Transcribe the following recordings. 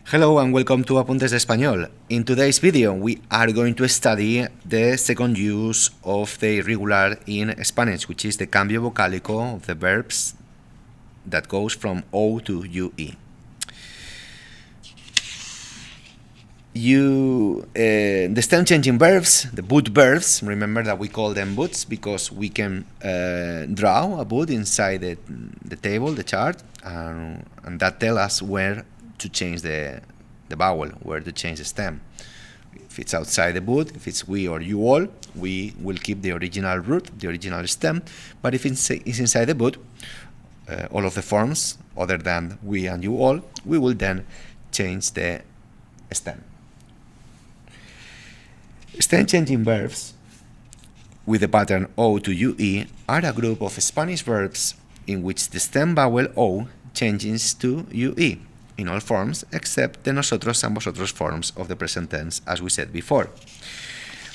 Hello and welcome to Apuntes de Español. In today's video, we are going to study the second use of the irregular in Spanish, which is the cambio vocálico of the verbs that goes from O to UE. The stem-changing verbs, the boot verbs, remember that we call them boots because we can draw a boot inside the table, the chart, and that tells us where to change the vowel, where to change the stem. If it's outside the boot, if it's we or you all, we will keep the original root, the original stem, but if it's inside the boot, all of the forms other than we and you all, we will then change the stem. Stem-changing verbs with the pattern O to UE are a group of Spanish verbs in which the stem vowel O changes to UE in all forms except the nosotros and vosotros forms of the present tense, as we said before.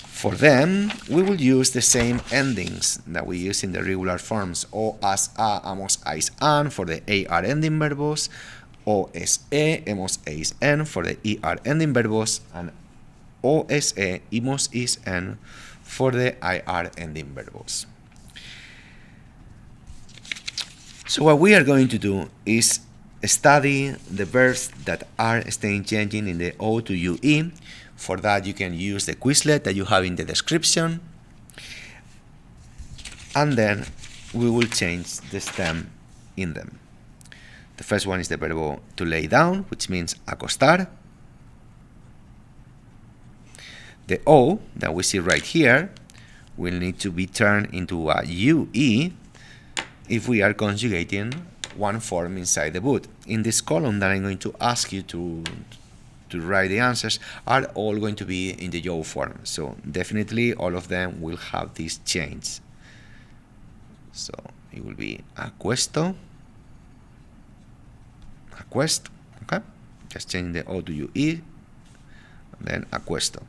For them, we will use the same endings that we use in the regular forms: o, as, a, amos, ais, an for the AR ending verbos, o, es, e, hemos, eis, en for the ER ending verbos, and o, es, e, imos, is, en for the IR ending verbos. So what we are going to do is study the verbs that are stem-changing in the O to UE. For that, you can use the Quizlet that you have in the description, and then we will change the stem in them. The first one is the verbo to lay down, which means acostar. The O that we see right here will need to be turned into a UE if we are conjugating one form inside the boot. In this column that I'm going to ask you to write the answers are all going to be in the yo form. So definitely all of them will have this change. So it will be acuesto, acuest, okay? Just change the O to UE, and then acuesto.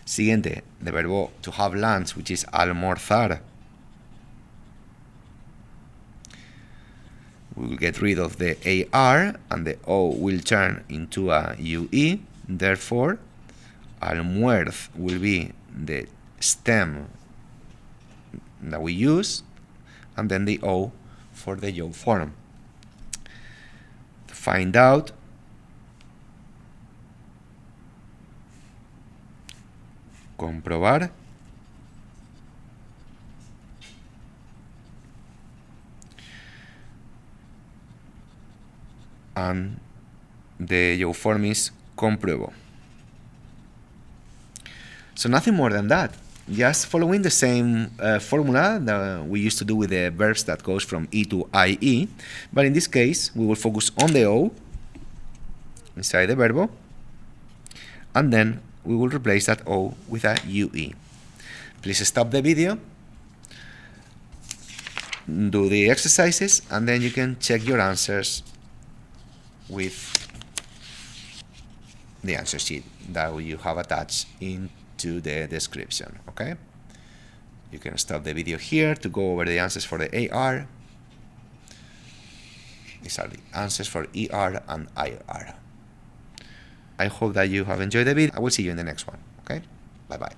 Siguiente, the verbo to have lunch, which is almorzar. We will get rid of the AR and the O will turn into a UE. Therefore, almuerz will be the stem that we use, and then the O for the yo form. To find out, comprobar, and the yo form is compruebo. So nothing more than that. Just following the same formula that we used to do with the verbs that goes from E to IE, but in this case we will focus on the O inside the verbo, and then we will replace that O with a UE. Please stop the video, do the exercises, and then you can check your answers with the answer sheet that you have attached into the description. Okay, you can stop the video here to go over the answers for the AR. These are the answers for ER and IR. I hope that you have enjoyed the video. I will see you in the next one. Okay, bye bye.